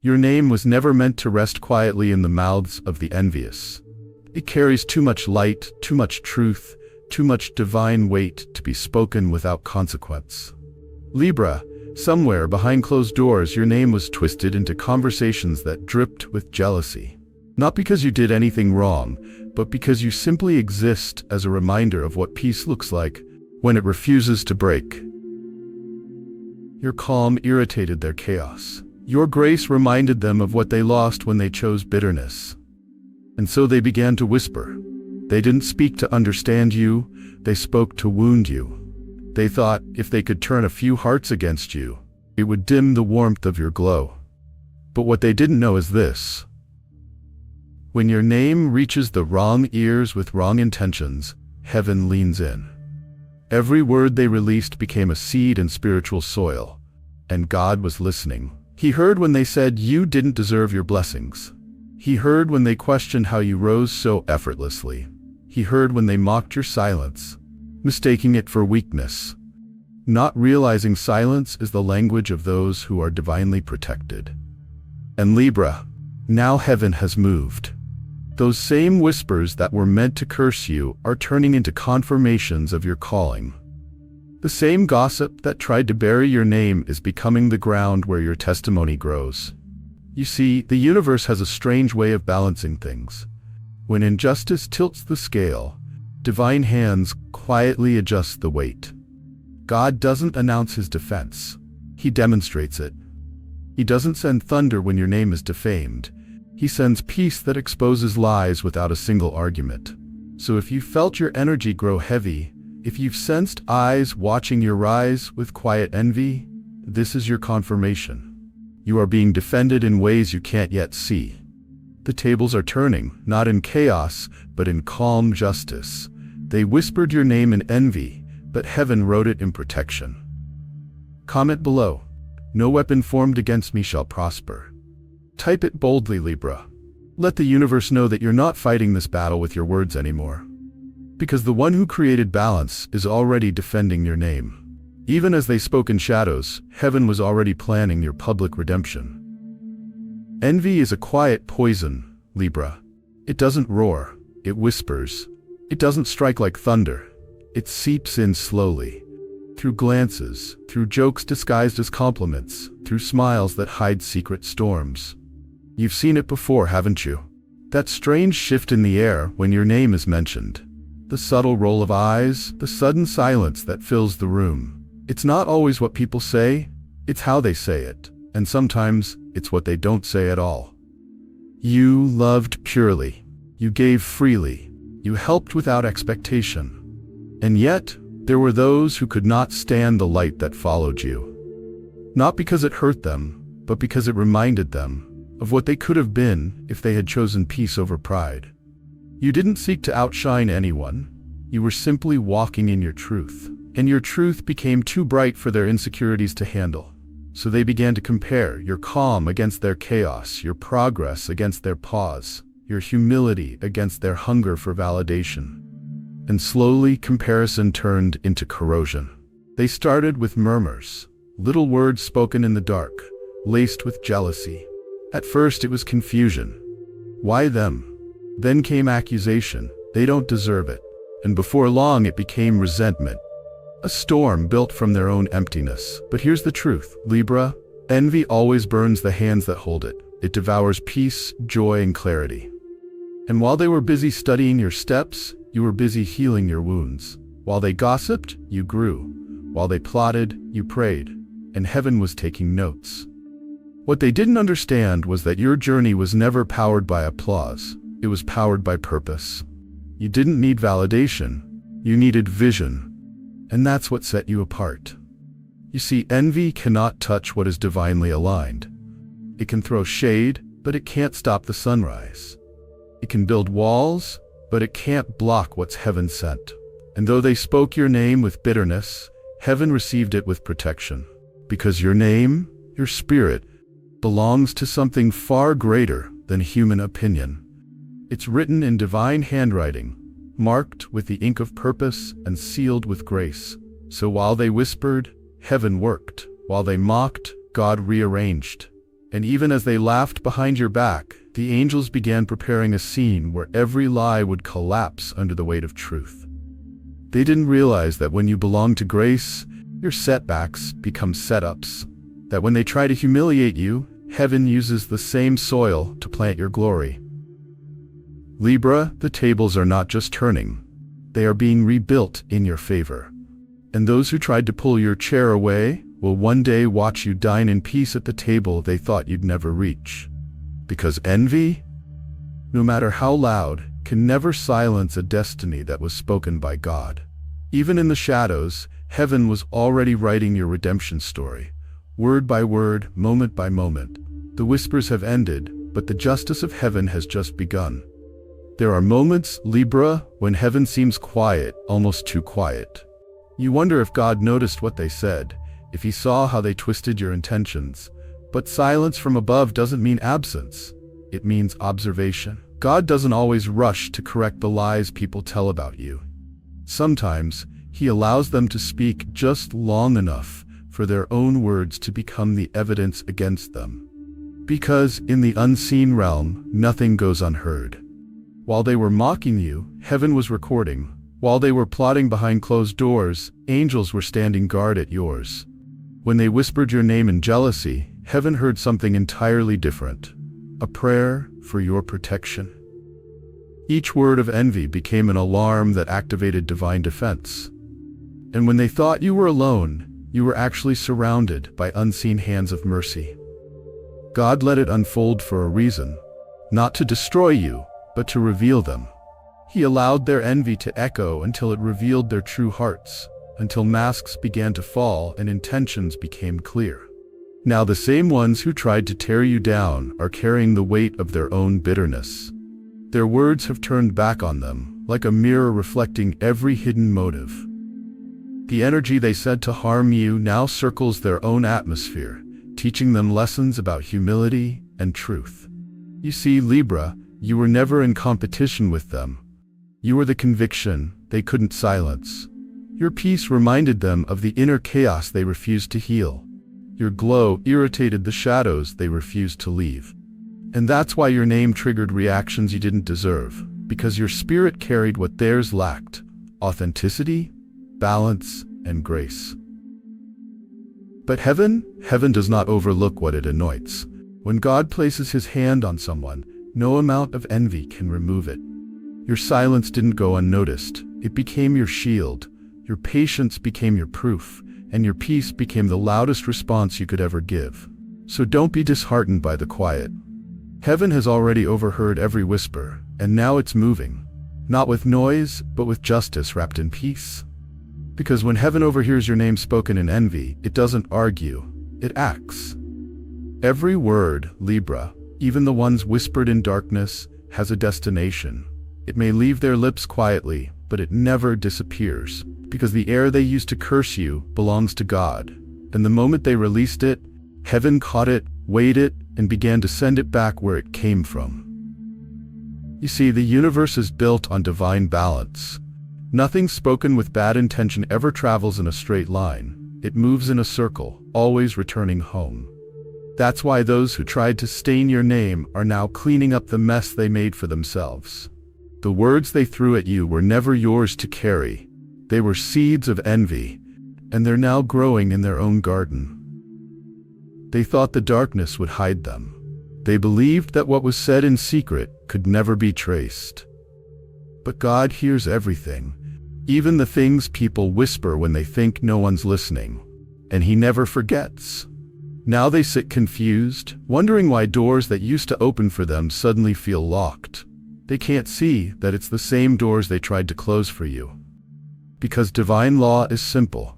Your name was never meant to rest quietly in the mouths of the envious. It carries too much light, too much truth, too much divine weight to be spoken without consequence. Libra, somewhere behind closed doors, your name was twisted into conversations that dripped with jealousy. Not because you did anything wrong, but because you simply exist as a reminder of what peace looks like when it refuses to break. Your calm irritated their chaos. Your grace reminded them of what they lost when they chose bitterness. And so they began to whisper. They didn't speak to understand you, they spoke to wound you. They thought if they could turn a few hearts against you, it would dim the warmth of your glow. But what they didn't know is this. When your name reaches the wrong ears with wrong intentions, heaven leans in. Every word they released became a seed in spiritual soil, and God was listening. He heard when they said you didn't deserve your blessings. He heard when they questioned how you rose so effortlessly. He heard when they mocked your silence, mistaking it for weakness, not realizing silence is the language of those who are divinely protected. And Libra, now heaven has moved. Those same whispers that were meant to curse you are turning into confirmations of your calling. The same gossip that tried to bury your name is becoming the ground where your testimony grows. You see, the universe has a strange way of balancing things. When injustice tilts the scale, divine hands quietly adjust the weight. God doesn't announce his defense. He demonstrates it. He doesn't send thunder when your name is defamed. He sends peace that exposes lies without a single argument. So if you felt your energy grow heavy, if you've sensed eyes watching your rise with quiet envy, this is your confirmation. You are being defended in ways you can't yet see. The tables are turning, not in chaos, but in calm justice. They whispered your name in envy, but heaven wrote it in protection. Comment below. No weapon formed against me shall prosper. Type it boldly, Libra. Let the universe know that you're not fighting this battle with your words anymore. Because the one who created balance is already defending your name. Even as they spoke in shadows, heaven was already planning your public redemption. Envy is a quiet poison, Libra. It doesn't roar, it whispers. It doesn't strike like thunder. It seeps in slowly. Through glances, through jokes disguised as compliments, through smiles that hide secret storms. You've seen it before, haven't you? That strange shift in the air when your name is mentioned. The subtle roll of eyes, the sudden silence that fills the room. It's not always what people say, it's how they say it. And sometimes, it's what they don't say at all. You loved purely. You gave freely. You helped without expectation. And yet, there were those who could not stand the light that followed you. Not because it hurt them, but because it reminded them of what they could have been if they had chosen peace over pride. You didn't seek to outshine anyone. You were simply walking in your truth. And your truth became too bright for their insecurities to handle. So they began to compare your calm against their chaos, your progress against their pause, your humility against their hunger for validation. And slowly, comparison turned into corrosion. They started with murmurs, little words spoken in the dark, laced with jealousy. At first it was confusion. Why them? Then came accusation. They don't deserve it. And before long it became resentment. A storm built from their own emptiness. But here's the truth, Libra. Envy always burns the hands that hold it. It devours peace, joy, and clarity. And while they were busy studying your steps, you were busy healing your wounds. While they gossiped, you grew. While they plotted, you prayed. And heaven was taking notes. What they didn't understand was that your journey was never powered by applause. It was powered by purpose. You didn't need validation. You needed vision. And that's what set you apart. You see, envy cannot touch what is divinely aligned. It can throw shade, but it can't stop the sunrise. It can build walls, but it can't block what's heaven sent. And though they spoke your name with bitterness, heaven received it with protection. Because your name, your spirit, belongs to something far greater than human opinion. It's written in divine handwriting, marked with the ink of purpose and sealed with grace. So while they whispered, heaven worked. While they mocked, God rearranged. And even as they laughed behind your back, the angels began preparing a scene where every lie would collapse under the weight of truth. They didn't realize that when you belong to grace, your setbacks become setups. That when they try to humiliate you, heaven uses the same soil to plant your glory. Libra, the tables are not just turning. They are being rebuilt in your favor. And those who tried to pull your chair away will one day watch you dine in peace at the table they thought you'd never reach. Because envy, no matter how loud, can never silence a destiny that was spoken by God. Even in the shadows, heaven was already writing your redemption story. Word by word, moment by moment. The whispers have ended, but the justice of heaven has just begun. There are moments, Libra, when heaven seems quiet, almost too quiet. You wonder if God noticed what they said, if he saw how they twisted your intentions. But silence from above doesn't mean absence. It means observation. God doesn't always rush to correct the lies people tell about you. Sometimes, he allows them to speak just long enough for their own words to become the evidence against them. Because in the unseen realm, nothing goes unheard. While they were mocking you, heaven was recording. While they were plotting behind closed doors, angels were standing guard at yours. When they whispered your name in jealousy, heaven heard something entirely different. A prayer for your protection. Each word of envy became an alarm that activated divine defense. And when they thought you were alone, you were actually surrounded by unseen hands of mercy. God let it unfold for a reason, not to destroy you, but to reveal them. He allowed their envy to echo until it revealed their true hearts, until masks began to fall and intentions became clear. Now the same ones who tried to tear you down are carrying the weight of their own bitterness. Their words have turned back on them, like a mirror reflecting every hidden motive. The energy they said to harm you now circles their own atmosphere, teaching them lessons about humility and truth. You see, Libra, you were never in competition with them. You were the conviction they couldn't silence. Your peace reminded them of the inner chaos they refused to heal. Your glow irritated the shadows they refused to leave. And that's why your name triggered reactions you didn't deserve, because your spirit carried what theirs lacked: authenticity, balance, and grace. But heaven does not overlook what it anoints. When God places his hand on someone, no amount of envy can remove it. Your silence didn't go unnoticed. It became your shield. Your patience became your proof, and your peace became the loudest response you could ever give. So don't be disheartened by the quiet. Heaven has already overheard every whisper, and now it's moving. Not with noise, but with justice wrapped in peace. Because when heaven overhears your name spoken in envy, it doesn't argue, it acts. Every word, Libra, even the ones whispered in darkness, has a destination. It may leave their lips quietly, but it never disappears. Because the air they used to curse you belongs to God. And the moment they released it, heaven caught it, weighed it, and began to send it back where it came from. You see, the universe is built on divine balance. Nothing spoken with bad intention ever travels in a straight line. It moves in a circle, always returning home. That's why those who tried to stain your name are now cleaning up the mess they made for themselves. The words they threw at you were never yours to carry. They were seeds of envy, and they're now growing in their own garden. They thought the darkness would hide them. They believed that what was said in secret could never be traced. But God hears everything, even the things people whisper when they think no one's listening. And he never forgets. Now they sit confused, wondering why doors that used to open for them suddenly feel locked. They can't see that it's the same doors they tried to close for you. Because divine law is simple.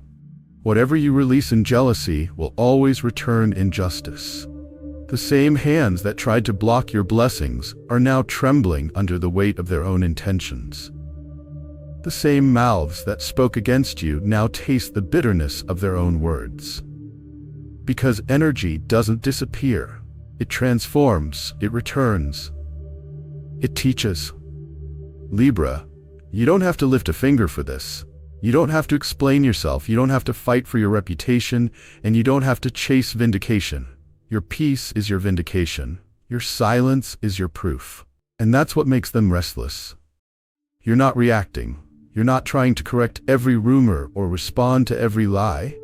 Whatever you release in jealousy will always return in justice. The same hands that tried to block your blessings are now trembling under the weight of their own intentions. The same mouths that spoke against you now taste the bitterness of their own words. Because energy doesn't disappear. It transforms, it returns. It teaches. Libra, you don't have to lift a finger for this. You don't have to explain yourself, you don't have to fight for your reputation, and you don't have to chase vindication. Your peace is your vindication. Your silence is your proof. And that's what makes them restless. You're not reacting. You're not trying to correct every rumor or respond to every lie.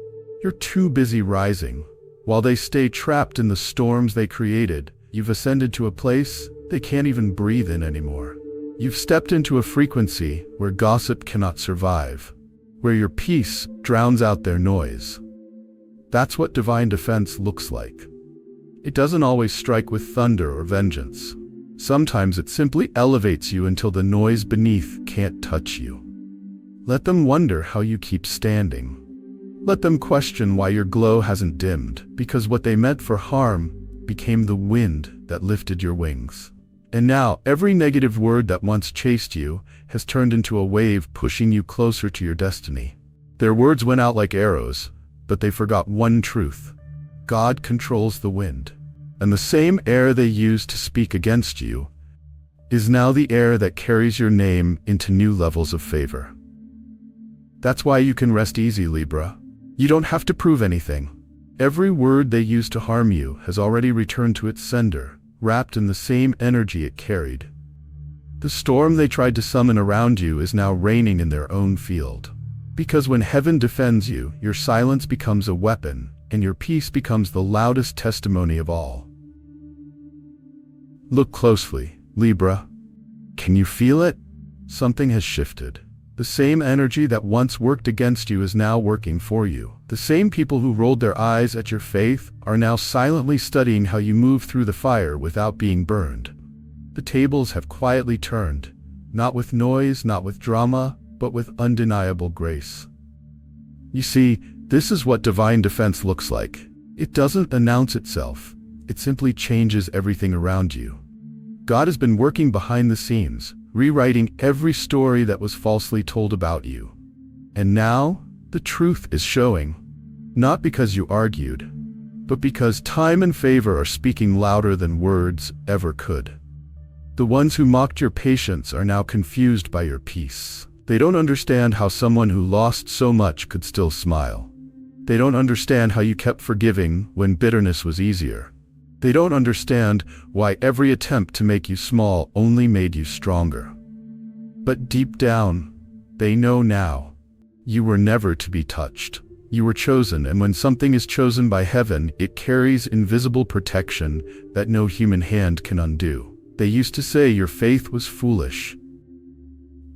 You're too busy rising. While they stay trapped in the storms they created, you've ascended to a place they can't even breathe in anymore. You've stepped into a frequency where gossip cannot survive, where your peace drowns out their noise. That's what divine defense looks like. It doesn't always strike with thunder or vengeance. Sometimes it simply elevates you until the noise beneath can't touch you. Let them wonder how you keep standing. Let them question why your glow hasn't dimmed, because what they meant for harm became the wind that lifted your wings. And now, every negative word that once chased you has turned into a wave pushing you closer to your destiny. Their words went out like arrows, but they forgot one truth. God controls the wind. And the same air they used to speak against you is now the air that carries your name into new levels of favor. That's why you can rest easy, Libra. You don't have to prove anything. Every word they used to harm you has already returned to its sender, wrapped in the same energy it carried. The storm they tried to summon around you is now raining in their own field. Because when heaven defends you, your silence becomes a weapon, and your peace becomes the loudest testimony of all. Look closely, Libra. Can you feel it? Something has shifted. The same energy that once worked against you is now working for you. The same people who rolled their eyes at your faith are now silently studying how you move through the fire without being burned. The tables have quietly turned, not with noise, not with drama, but with undeniable grace. You see, this is what divine defense looks like. It doesn't announce itself. It simply changes everything around you. God has been working behind the scenes, rewriting every story that was falsely told about you. And now, the truth is showing. Not because you argued, but because time and favor are speaking louder than words ever could. The ones who mocked your patience are now confused by your peace. They don't understand how someone who lost so much could still smile. They don't understand how you kept forgiving when bitterness was easier. They don't understand why every attempt to make you small only made you stronger. But deep down, they know now. You were never to be touched. You were chosen, and when something is chosen by heaven, it carries invisible protection that no human hand can undo. They used to say your faith was foolish.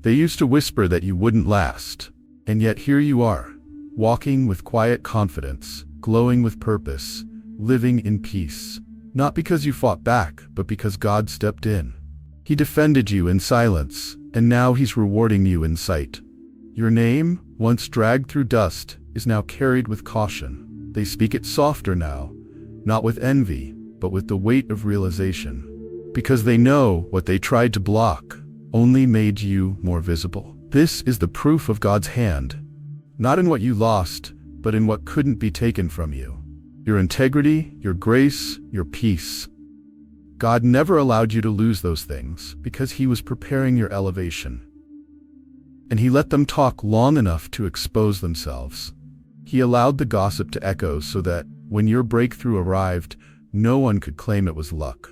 They used to whisper that you wouldn't last. And yet here you are, walking with quiet confidence, glowing with purpose, living in peace. Not because you fought back, but because God stepped in. He defended you in silence, and now He's rewarding you in sight. Your name, once dragged through dust, is now carried with caution. They speak it softer now, not with envy, but with the weight of realization. Because they know what they tried to block only made you more visible. This is the proof of God's hand, not in what you lost, but in what couldn't be taken from you. Your integrity, your grace, your peace. God never allowed you to lose those things because He was preparing your elevation. And He let them talk long enough to expose themselves. He allowed the gossip to echo so that, when your breakthrough arrived, no one could claim it was luck.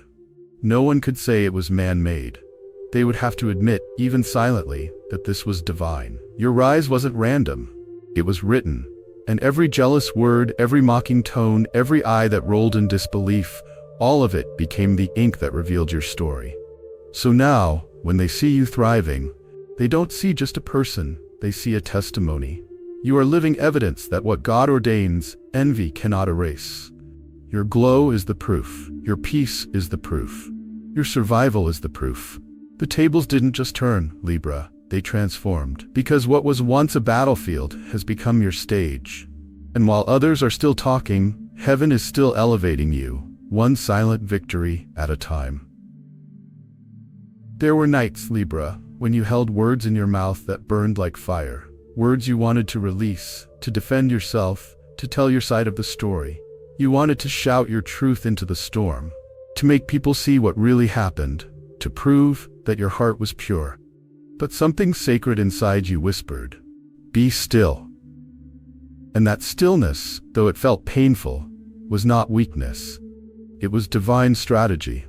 No one could say it was man-made. They would have to admit, even silently, that this was divine. Your rise wasn't random. It was written. And every jealous word, every mocking tone, every eye that rolled in disbelief, all of it became the ink that revealed your story. So now, when they see you thriving, they don't see just a person, they see a testimony. You are living evidence that what God ordains, envy cannot erase. Your glow is the proof. Your peace is the proof. Your survival is the proof. The tables didn't just turn, Libra. They transformed, because what was once a battlefield has become your stage. And while others are still talking, heaven is still elevating you, one silent victory at a time. There were nights, Libra, when you held words in your mouth that burned like fire, words you wanted to release, to defend yourself, to tell your side of the story. You wanted to shout your truth into the storm, to make people see what really happened, to prove that your heart was pure. But something sacred inside you whispered, "Be still." And that stillness, though it felt painful, was not weakness. it was divine strategy.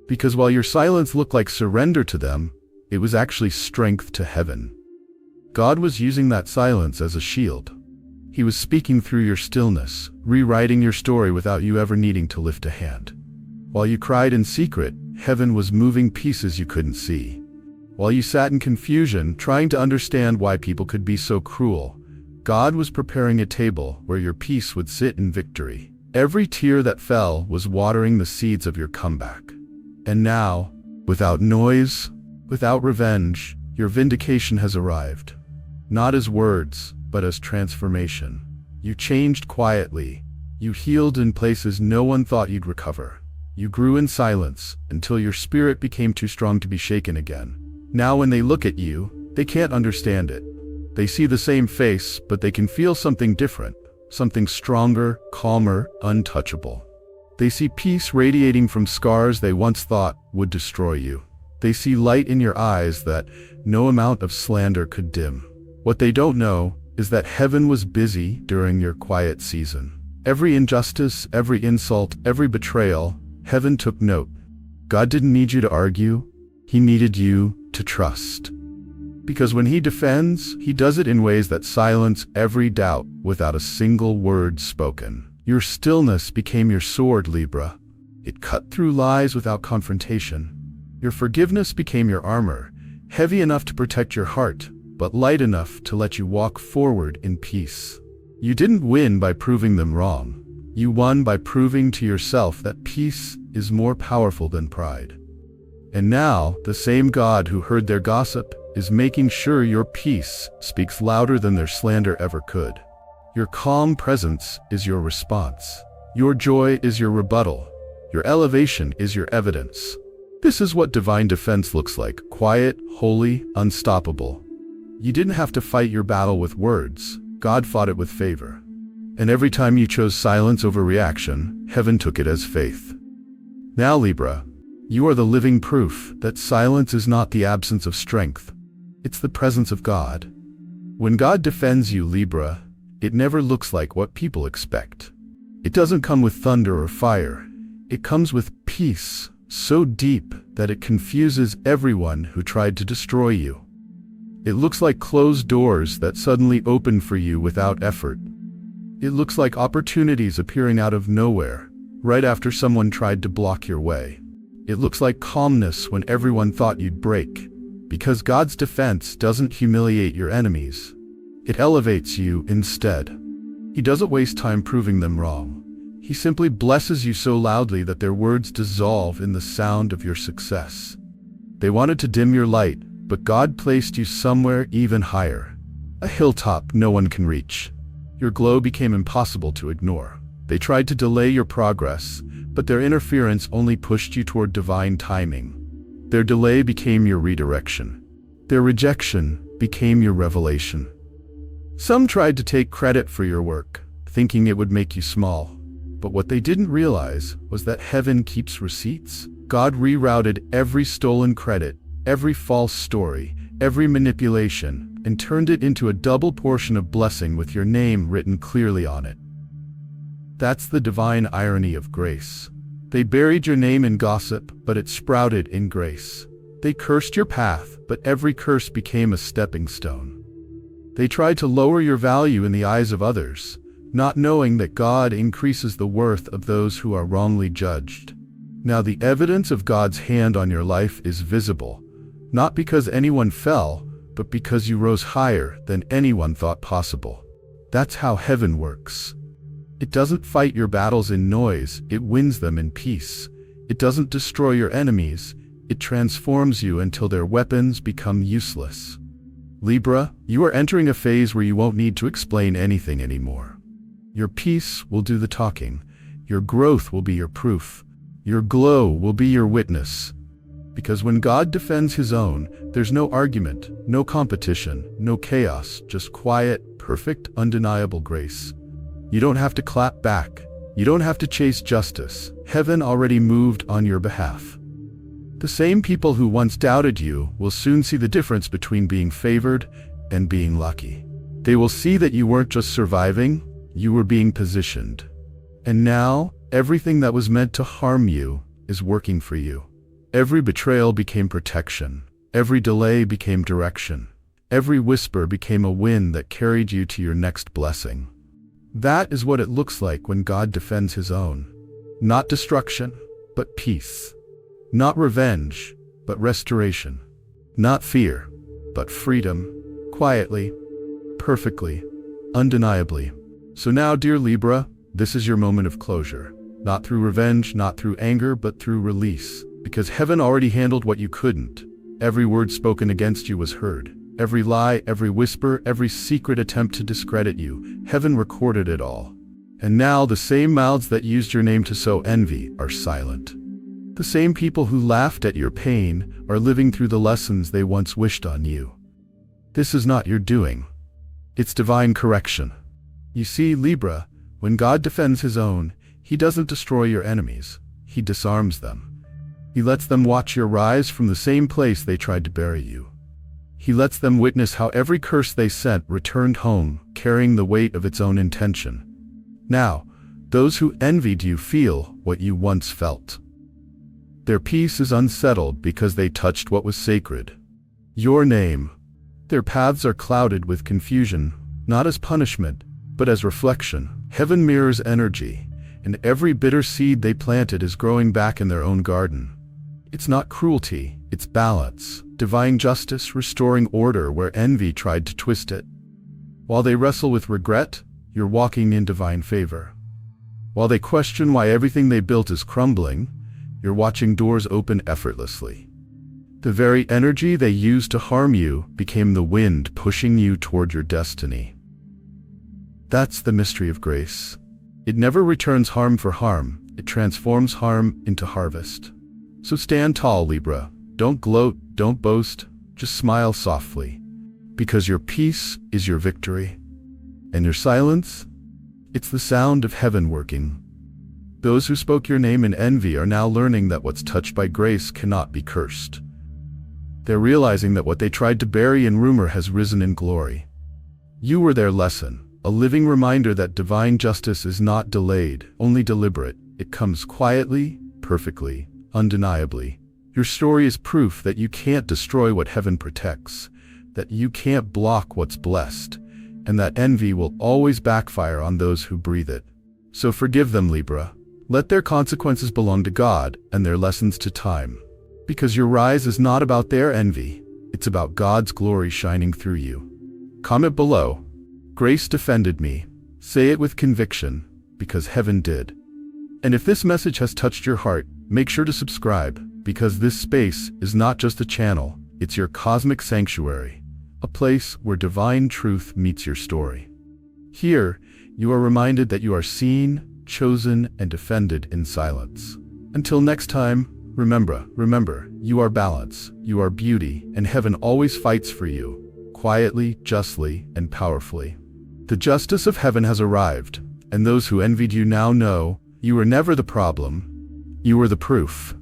Because while your silence looked like surrender to them, it was actually strength to heaven. God was using that silence as a shield. He was speaking through your stillness, rewriting your story without you ever needing to lift a hand. While you cried in secret, heaven was moving pieces you couldn't see. While you sat in confusion, trying to understand why people could be so cruel, God was preparing a table where your peace would sit in victory. Every tear that fell was watering the seeds of your comeback. And now, without noise, without revenge, your vindication has arrived. Not as words, but as transformation. You changed quietly. You healed in places no one thought you'd recover. You grew in silence until your spirit became too strong to be shaken again. Now when they look at you, they can't understand it. They see the same face, but they can feel something different, something stronger, calmer, untouchable. They see peace radiating from scars they once thought would destroy you. They see light in your eyes that no amount of slander could dim. What they don't know is that heaven was busy during your quiet season. Every injustice, every insult, every betrayal, heaven took note. God didn't need you to argue. He needed you to trust. Because when He defends, He does it in ways that silence every doubt without a single word spoken. Your stillness became your sword, Libra. It cut through lies without confrontation. Your forgiveness became your armor, heavy enough to protect your heart, but light enough to let you walk forward in peace. You didn't win by proving them wrong. You won by proving to yourself that peace is more powerful than pride. And now, the same God who heard their gossip is making sure your peace speaks louder than their slander ever could. Your calm presence is your response. Your joy is your rebuttal. Your elevation is your evidence. This is what divine defense looks like: quiet, holy, unstoppable. You didn't have to fight your battle with words. God fought it with favor. And every time you chose silence over reaction, heaven took it as faith. Now, Libra, you are the living proof that silence is not the absence of strength. It's the presence of God. When God defends you, Libra, it never looks like what people expect. It doesn't come with thunder or fire. It comes with peace, so deep that it confuses everyone who tried to destroy you. It looks like closed doors that suddenly open for you without effort. It looks like opportunities appearing out of nowhere, right after someone tried to block your way. It looks like calmness when everyone thought you'd break, because God's defense doesn't humiliate your enemies. It elevates you instead. He doesn't waste time proving them wrong. He simply blesses you so loudly that their words dissolve in the sound of your success. They wanted to dim your light, but God placed you somewhere even higher. A hilltop no one can reach. Your glow became impossible to ignore. They tried to delay your progress, but their interference only pushed you toward divine timing. Their delay became your redirection. Their rejection became your revelation. Some tried to take credit for your work, thinking it would make you small. But what they didn't realize was that heaven keeps receipts. God rerouted every stolen credit, every false story, every manipulation, and turned it into a double portion of blessing with your name written clearly on it. That's the divine irony of grace. They buried your name in gossip, but it sprouted in grace. They cursed your path, but every curse became a stepping stone. They tried to lower your value in the eyes of others, not knowing that God increases the worth of those who are wrongly judged. Now the evidence of God's hand on your life is visible, not because anyone fell, but because you rose higher than anyone thought possible. That's how heaven works. It doesn't fight your battles in noise, it wins them in peace. It doesn't destroy your enemies, it transforms you until their weapons become useless. Libra, you are entering a phase where you won't need to explain anything anymore. Your peace will do the talking. Your growth will be your proof. Your glow will be your witness. Because when God defends His own, there's no argument, no competition, no chaos, just quiet, perfect, undeniable grace. You don't have to clap back. You don't have to chase justice. Heaven already moved on your behalf. The same people who once doubted you will soon see the difference between being favored and being lucky. They will see that you weren't just surviving, you were being positioned. And now, Everything that was meant to harm you is working for you. Every betrayal became protection. Every delay became direction. Every whisper became a wind that carried you to your next blessing. That is what it looks like when God defends his own. Not destruction, but peace. Not revenge, but restoration. Not fear, but freedom. Quietly, perfectly, undeniably. So now, dear Libra, this is your moment of closure. Not through revenge, not through anger, but through release. Because heaven already handled what you couldn't. Every word spoken against you was heard. Every lie, every whisper, every secret attempt to discredit you, heaven recorded it all. And now the same mouths that used your name to sow envy are silent. The same people who laughed at your pain are living through the lessons they once wished on you. This is not your doing. It's divine correction. You see, Libra, when God defends his own, he doesn't destroy your enemies. He disarms them. He lets them watch your rise from the same place they tried to bury you. He lets them witness how every curse they sent returned home, carrying the weight of its own intention. Now, those who envied you feel what you once felt. Their peace is unsettled because they touched what was sacred. Your name. Their paths are clouded with confusion, not as punishment, but as reflection. Heaven mirrors energy, and every bitter seed they planted is growing back in their own garden. It's not cruelty, it's balance, divine justice restoring order where envy tried to twist it. While they wrestle with regret, you're walking in divine favor. While they question why everything they built is crumbling, you're watching doors open effortlessly. The very energy they used to harm you became the wind pushing you toward your destiny. That's the mystery of grace. It never returns harm for harm, it transforms harm into harvest. So stand tall, Libra. Don't gloat, don't boast, just smile softly. Because your peace is your victory. And your silence? It's the sound of heaven working. Those who spoke your name in envy are now learning that what's touched by grace cannot be cursed. They're realizing that what they tried to bury in rumor has risen in glory. You were their lesson, a living reminder that divine justice is not delayed, only deliberate. It comes quietly, perfectly, undeniably. Your story is proof that you can't destroy what heaven protects, that you can't block what's blessed, and that envy will always backfire on those who breathe it. So forgive them, Libra. Let their consequences belong to God and their lessons to time. Because your rise is not about their envy, it's about God's glory shining through you. Comment below, "Grace defended me." Say it with conviction, because heaven did. And if this message has touched your heart, make sure to subscribe, because this space is not just a channel, it's your cosmic sanctuary, a place where divine truth meets your story. Here, you are reminded that you are seen, chosen, and defended in silence. Until next time, remember, you are balance, you are beauty, and heaven always fights for you, quietly, justly, and powerfully. The justice of heaven has arrived, and those who envied you now know, you were never the problem, you were the proof.